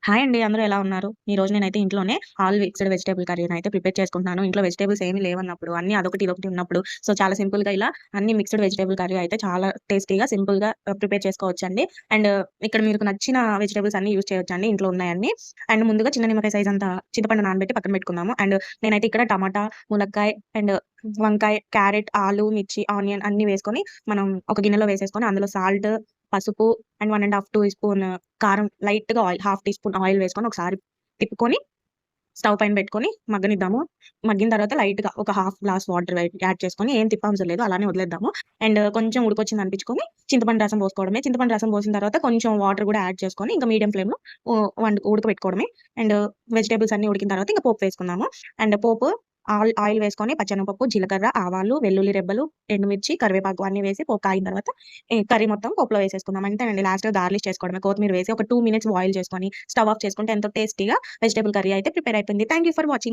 Hi అండి. అందరూ ఎలా ఉన్నారు? ఈరోజు నేనైతే ఇంట్లోనే ఆల్ మిక్స్డ్ వెజిటబుల్ కర్రీనైతే ప్రిపేర్ చేసుకుంటున్నాను. ఇంట్లో వెజిటబుల్స్ ఏమి లేవన్నప్పుడు, అన్నీ అదొకటి, ఇదొకటి ఉన్నప్పుడు చాలా సింపుల్‌గా ఇలా అన్ని మిక్స్డ్ వెజిటబుల్ కర్రీ అయితే చాలా టేస్టీగా, సింపుల్‌గా ప్రిపేర్ చేసుకోవచ్చండి. అండ్ ఇక్కడ మీకు నచ్చిన వెజిటబుల్స్ అన్నీ యూజ్ చేయొచ్చండి ఇంట్లో ఉన్నయన్నీ. అండ్ ముందుగా చిన్న నిమ్మకాయ సైజ్ అంత చింతపండు నానబెట్టి పక్కన పెట్టుకుందాము. అండ్ నేనైతే ఇక్కడ టమాటా, ములక్కాయ అండ్ వంకాయ, క్యారెట్, ఆలు, మిర్చి, ఆనియన్ అన్నీ వేసుకొని మనం ఒక గిన్నెలో వేసేసుకొని అందులో సాల్ట్, పసుపు అండ్ 1 ½ స్పూన్ కారం, లైట్‌గా oil, half teaspoon oil వేసుకొని ఒకసారి తిప్పుకొని స్టవ్ పైన పెట్టుకొని మగ్గనిద్దాము. మగ్గిన తర్వాత లైట్‌గా ఒక హాఫ్ గ్లాస్ వాటర్ యాడ్ చేసుకొని ఏం తిప్పవసరం లేదు. అలానే వదిలేద్దాము. అండ్ కొంచెం ఉడికొచ్చింది అనిపించుకొని చింతపండు రసం పోసుకోవడమే. చింతపండు రసం పోసిన తర్వాత కొంచెం వాటర్ కూడా యాడ్ చేసుకొని ఇంకా మీడియం ఫ్లేమ్‌లో ఉడకబెట్టుకోవడమే. అండ్ వెజిటబుల్స్ అన్నీ ఉడికిన తర్వాత ఇంక పోపు వేసుకుందాము. అండ్ పోపు ఆయిల్ వేసుకొని పచ్చెనపప్పు, జీలకర్ర, ఆవాలు, వెల్లుల్లి రెబ్బలు, ఎండుమిర్చి, కరివేపాకు అన్నీ వేసి పోపు కాగిన తర్వాత ఈ కర్రీ మొత్తం పోపులో వేసేసుకుందాం. అంతేనండి. లాస్ట్‌గా గార్నిష్ చేసుకోవడమే. కొత్తిమీర వేసి ఒక 2 మినిట్స్ బాయిల్ చేసుకొని స్టవ్ ఆఫ్ చేసుకుంటే ఎంతో టేస్టీగా వెజిటబుల్ కర్రీ అయితే ప్రిపేర్ అయిపోయింది. Thank you for watching.